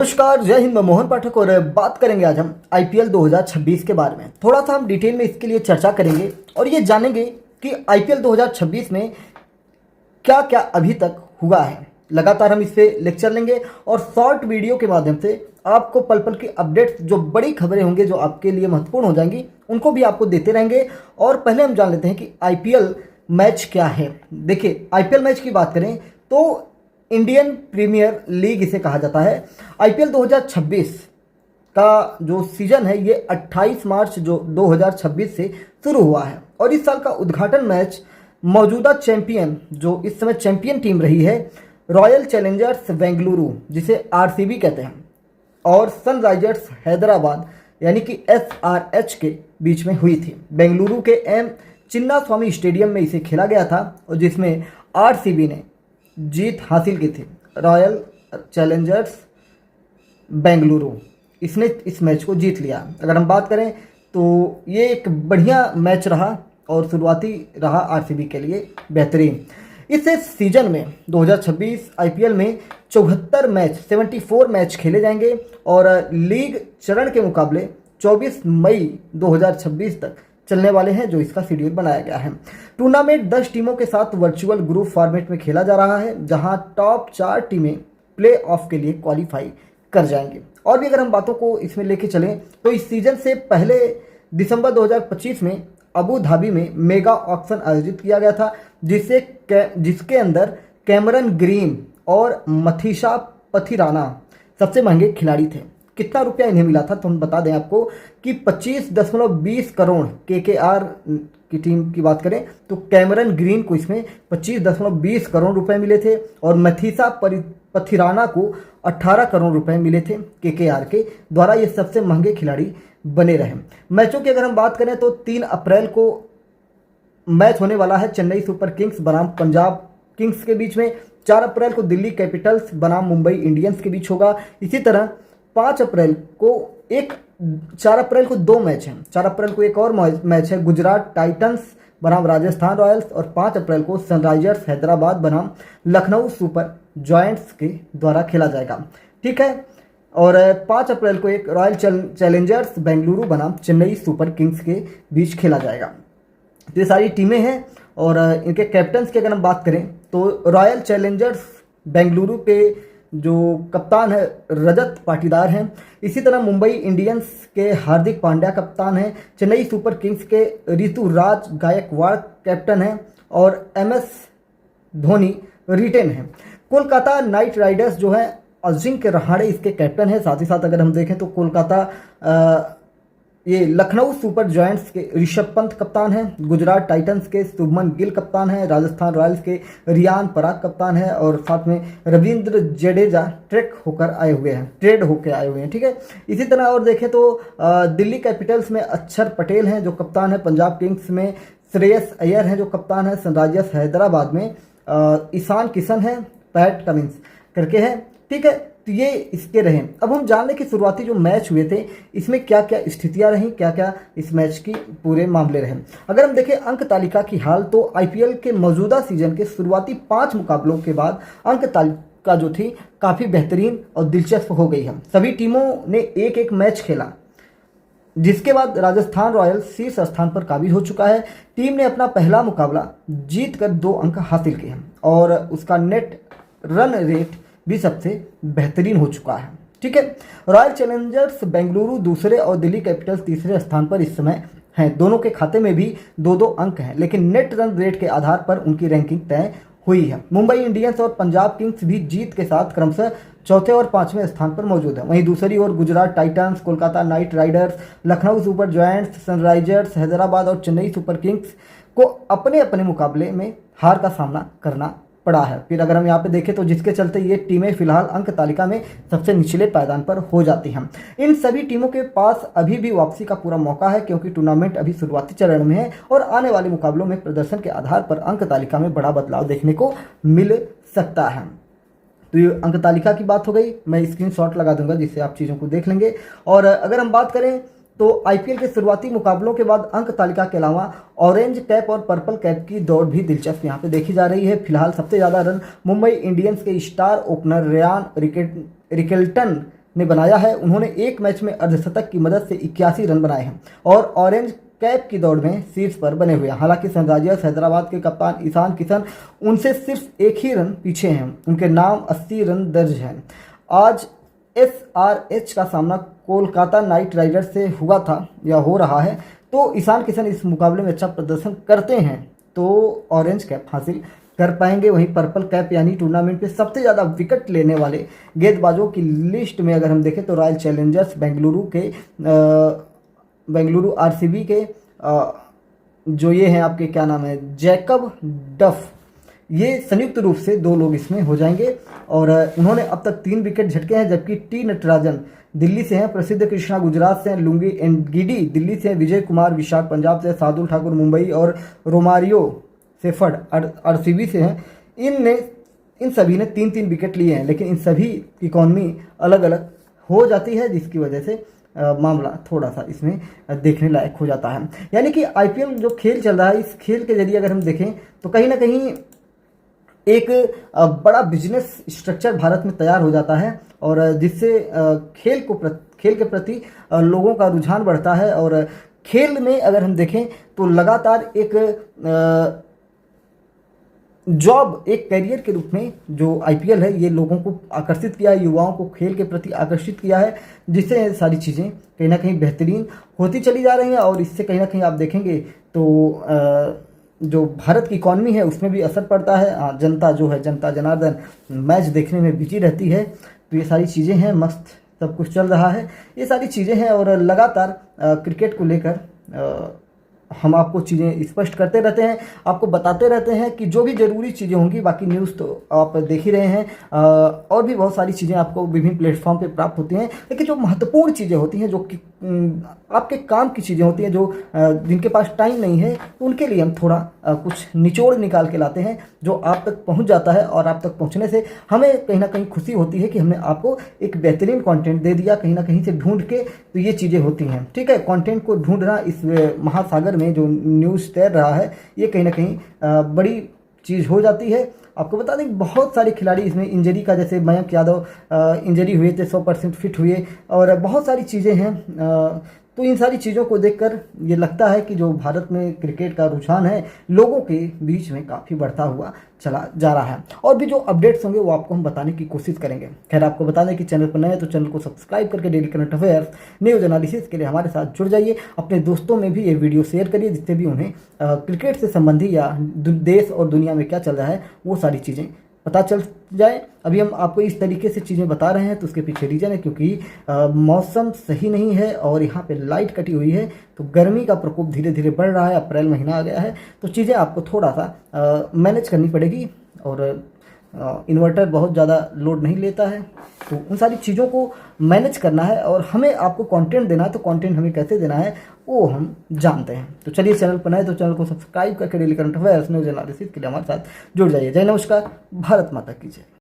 नमस्कार, जय हिंद। मैं मोहन पाठक और बात करेंगे आज हम आईपीएल 2026 के बारे में। थोड़ा सा हम डिटेल में इसके लिए चर्चा करेंगे और ये जानेंगे कि आईपीएल 2026 में क्या क्या अभी तक हुआ है। लगातार हम इस पे लेक्चर लेंगे और शॉर्ट वीडियो के माध्यम से आपको पल पल की अपडेट, जो बड़ी खबरें होंगी जो आपके लिए महत्वपूर्ण हो जाएंगी, उनको भी आपको देते रहेंगे। और पहले हम जान लेते हैं कि आईपीएल मैच क्या है। देखिए, आईपीएल मैच की बात करें तो इंडियन प्रीमियर लीग इसे कहा जाता है। आईपीएल 2026 का जो सीजन है ये 28 मार्च जो 2026 से शुरू हुआ है और इस साल का उद्घाटन मैच मौजूदा चैंपियन, जो इस समय चैंपियन टीम रही है, रॉयल चैलेंजर्स बेंगलुरु, जिसे आरसीबी कहते हैं, और सनराइजर्स हैदराबाद यानी कि एसआरएच के बीच में हुई थी। बेंगलुरु के एम चिन्नास्वामी स्टेडियम में इसे खेला गया था और जिसमें आरसीबी ने जीत हासिल की थी। रॉयल चैलेंजर्स बेंगलुरु इसने इस मैच को जीत लिया। अगर हम बात करें तो ये एक बढ़िया मैच रहा और शुरुआती रहा आरसीबी के लिए बेहतरीन। इस सीजन में 2026 आईपीएल में 74 मैच खेले जाएंगे और लीग चरण के मुकाबले 24 मई 2026 तक चलने वाले हैं, जो इसका शेड्यूल बनाया गया है। टूर्नामेंट 10 टीमों के साथ वर्चुअल ग्रुप फॉर्मेट में खेला जा रहा है, जहां टॉप 4 टीमें प्ले ऑफ के लिए क्वालिफाई कर जाएंगे। और भी अगर हम बातों को इसमें लेके चलें तो इस सीजन से पहले दिसंबर 2025 में अबू धाबी में मेगा ऑक्शन आयोजित किया गया था, जिसके अंदर कैमरन ग्रीन और मथीशा पथिराना सबसे महंगे खिलाड़ी थे। कितना रुपया इन्हें मिला था तो हम बता दें आपको कि 25.20 करोड़ केकेआर की टीम की बात करें तो कैमरन ग्रीन को इसमें 25.20 करोड़ रुपए मिले थे और मथीसा पथिराना को 18 करोड़ रुपए मिले थे केकेआर के द्वारा। ये सबसे महंगे खिलाड़ी बने रहे। मैचों की अगर हम बात करें तो 3 अप्रैल को मैच होने वाला है चेन्नई सुपर किंग्स बनाम पंजाब किंग्स के बीच में। 4 अप्रैल को दिल्ली कैपिटल्स बनाम मुंबई इंडियंस के बीच होगा। इसी तरह 5 अप्रैल को 4 अप्रैल को 2 मैच हैं। 4 अप्रैल को एक और मैच है, गुजरात टाइटंस बनाम राजस्थान रॉयल्स, और 5 अप्रैल को सनराइजर्स हैदराबाद बनाम लखनऊ सुपर जॉयंट्स के द्वारा खेला जाएगा। ठीक है। और 5 अप्रैल को एक रॉयल चैलेंजर्स बेंगलुरु बनाम चेन्नई सुपर किंग्स के बीच खेला जाएगा। तो ये सारी टीमें हैं और इनके कैप्टन्स की अगर हम बात करें तो रॉयल चैलेंजर्स बेंगलुरु के जो कप्तान है रजत पाटीदार हैं। इसी तरह मुंबई इंडियंस के हार्दिक पांड्या कप्तान हैं। चेन्नई सुपर किंग्स के ऋतुराज गायकवाड़ कैप्टन हैं और एमएस धोनी रिटेन हैं। कोलकाता नाइट राइडर्स जो है अजिंक्य रहाणे इसके कैप्टन है। साथ ही साथ अगर हम देखें तो कोलकाता ये लखनऊ सुपर जॉयंट्स के ऋषभ पंत कप्तान हैं। गुजरात टाइटंस के शुभमन गिल कप्तान हैं। राजस्थान रॉयल्स के रियान पराग कप्तान है और साथ में रविंद्र जडेजा ट्रेड होकर आए हुए हैं। ठीक है। इसी तरह और देखें तो दिल्ली कैपिटल्स में अक्षर पटेल हैं जो कप्तान है। पंजाब किंग्स में श्रेयस अय्यर हैं जो कप्तान है। सनराइजर्स हैदराबाद में ईशान किशन है, पैट कमिंस करके हैं। ठीक है। तो ये इसके रहे। अब हम जान लें कि शुरुआती जो मैच हुए थे इसमें क्या क्या स्थितियां रहीं, क्या क्या इस मैच की पूरे मामले रहे। अगर हम देखें अंक तालिका की हाल तो आईपीएल के मौजूदा सीजन के शुरुआती 5 मुकाबलों के बाद अंक तालिका जो थी काफ़ी बेहतरीन और दिलचस्प हो गई है। सभी टीमों ने एक एक मैच खेला, जिसके बाद राजस्थान रॉयल्स शीर्ष स्थान पर काबिज हो चुका है। टीम ने अपना पहला मुकाबला जीत कर 2 अंक हासिल किए हैं और उसका नेट रन रेट भी सबसे बेहतरीन हो चुका है। ठीक है। रॉयल चैलेंजर्स बेंगलुरु दूसरे और दिल्ली कैपिटल्स तीसरे स्थान पर इस समय हैं। दोनों के खाते में भी 2-2 अंक हैं, लेकिन नेट रन रेट के आधार पर उनकी रैंकिंग तय हुई है। मुंबई इंडियंस और पंजाब किंग्स भी जीत के साथ क्रमशः चौथे और 5वें स्थान पर मौजूद है। वहीं दूसरी ओर Gujarat Titans, Kolkata Knight Riders, Lucknow Super Giants, Sunrisers Hyderabad और चेन्नई सुपर किंग्स को अपने अपने मुकाबले में हार का सामना करना पड़ा है। फिर अगर हम यहाँ पे देखें तो जिसके चलते ये टीमें फिलहाल अंक तालिका में सबसे निचले पायदान पर हो जाती हैं। इन सभी टीमों के पास अभी भी वापसी का पूरा मौका है, क्योंकि टूर्नामेंट अभी शुरुआती चरण में है और आने वाले मुकाबलों में प्रदर्शन के आधार पर अंक तालिका में बड़ा बदलाव देखने को मिल सकता है। तो ये अंक तालिका की बात हो गई। मैं स्क्रीनशॉट लगा दूंगा जिससे आप चीज़ों को देख लेंगे। और अगर हम बात करें तो आईपीएल के शुरुआती मुकाबलों के बाद अंक तालिका के अलावा ऑरेंज कैप और पर्पल कैप की दौड़ भी दिलचस्प यहाँ पे देखी जा रही है। फिलहाल सबसे ज़्यादा रन मुंबई इंडियंस के स्टार ओपनर रियान रिकेल्टन ने बनाया है। उन्होंने एक मैच में अर्धशतक की मदद से 81 रन बनाए हैं और ऑरेंज कैप की दौड़ में शीर्ष पर बने हुए हैं। हालांकि सनराइजर्स हैदराबाद के कप्तान ईशान किशन उनसे सिर्फ एक ही रन पीछे हैं। उनके नाम 80 रन दर्ज हैं। आज SRH का सामना कोलकाता नाइट राइडर्स से हुआ था या हो रहा है, तो ईशान किशन इस मुकाबले में अच्छा प्रदर्शन करते हैं तो ऑरेंज कैप हासिल कर पाएंगे। वहीं पर्पल कैप यानी टूर्नामेंट में सबसे ज़्यादा विकेट लेने वाले गेंदबाजों की लिस्ट में अगर हम देखें तो रॉयल चैलेंजर्स बेंगलुरु RCB के जो ये हैं आपके क्या नाम है जैकब डफ, ये संयुक्त रूप से 2 लोग इसमें हो जाएंगे और उन्होंने अब तक 3 विकेट झटके हैं। जबकि टी नटराजन दिल्ली से हैं, प्रसिद्ध कृष्णा गुजरात से हैं, लुंगी एनगिडी दिल्ली से हैं, विजय कुमार विशाख पंजाब से, शार्दुल ठाकुर मुंबई और रोमारियो सेफर्ड RCB से हैं। इन सभी ने 3-3 विकेट लिए हैं, लेकिन इन सभी की इकॉनमी अलग अलग हो जाती है, जिसकी वजह से मामला थोड़ा सा इसमें देखने लायक हो जाता है। यानी कि IPL जो खेल चल रहा है, इस खेल के जरिए अगर हम देखें तो कहीं ना कहीं एक बड़ा बिजनेस स्ट्रक्चर भारत में तैयार हो जाता है और जिससे खेल के प्रति लोगों का रुझान बढ़ता है। और खेल में अगर हम देखें तो लगातार एक जॉब, एक करियर के रूप में जो IPL है, ये लोगों को आकर्षित किया है, युवाओं को खेल के प्रति आकर्षित किया है, जिससे सारी चीज़ें कहीं ना कहीं बेहतरीन होती चली जा रही हैं। और इससे कहीं ना कहीं आप देखेंगे तो जो भारत की इकॉनमी है उसमें भी असर पड़ता है। जनता जो है, जनता जनार्दन मैच देखने में बिजी रहती है। तो ये सारी चीज़ें हैं, मस्त सब कुछ चल रहा है, ये सारी चीज़ें हैं। और लगातार क्रिकेट को लेकर हम आपको चीज़ें स्पष्ट करते रहते हैं, आपको बताते रहते हैं कि जो भी ज़रूरी चीज़ें होंगी। बाकी न्यूज़ तो आप देख ही रहे हैं, और भी बहुत सारी चीज़ें आपको विभिन्न प्लेटफॉर्म पे प्राप्त होती हैं। लेकिन जो महत्वपूर्ण चीज़ें होती हैं, जो कि आपके काम की चीज़ें होती हैं, जो जिनके पास टाइम नहीं है, उनके लिए हम थोड़ा कुछ निचोड़ निकाल के लाते हैं, जो आप तक पहुंच जाता है। और आप तक पहुंचने से हमें कहीं ना कहीं खुशी होती है कि हमने आपको एक बेहतरीन कंटेंट दे दिया, कहीं ना कहीं से ढूंढ के। तो ये चीज़ें होती हैं, ठीक है। कंटेंट को ढूंढना इस महासागर में जो न्यूज़ तैर रहा है, ये कहीं ना कहीं बड़ी चीज़ हो जाती है। आपको बता दें बहुत सारे खिलाड़ी इसमें इंजरी का, जैसे मयंक यादव इंजरी हुए थे, 100% फिट हुए, और बहुत सारी चीज़ें हैं। तो इन सारी चीज़ों को देखकर ये लगता है कि जो भारत में क्रिकेट का रुझान है लोगों के बीच में काफ़ी बढ़ता हुआ चला जा रहा है। और भी जो अपडेट्स होंगे वो आपको हम बताने की कोशिश करेंगे। खैर, आपको बता दें कि चैनल पर नए हैं तो चैनल को सब्सक्राइब करके daily current affairs, news analysis के लिए हमारे साथ जुड़ जाइए। अपने दोस्तों में भी ये वीडियो शेयर करिए, जिससे भी उन्हें क्रिकेट से संबंधी या देश और दुनिया में क्या चल रहा है वो सारी चीज़ें पता चल जाए। अभी हम आपको इस तरीके से चीज़ें बता रहे हैं तो उसके पीछे रीज़न है क्योंकि मौसम सही नहीं है और यहाँ पे लाइट कटी हुई है, तो गर्मी का प्रकोप धीरे धीरे बढ़ रहा है। अप्रैल महीना आ गया है, तो चीज़ें आपको थोड़ा सा मैनेज करनी पड़ेगी। और इन्वर्टर बहुत ज़्यादा लोड नहीं लेता है, तो उन सारी चीज़ों को मैनेज करना है। और हमें आपको कंटेंट देना है, तो कंटेंट हमें कैसे देना है वो हम जानते हैं। तो चलिए, चैनल पर नए तो चैनल को सब्सक्राइब करके daily current affairs, news analysis के लिए हमारे साथ जुड़ जाइए। जय नमस्कार, भारत माता की जय।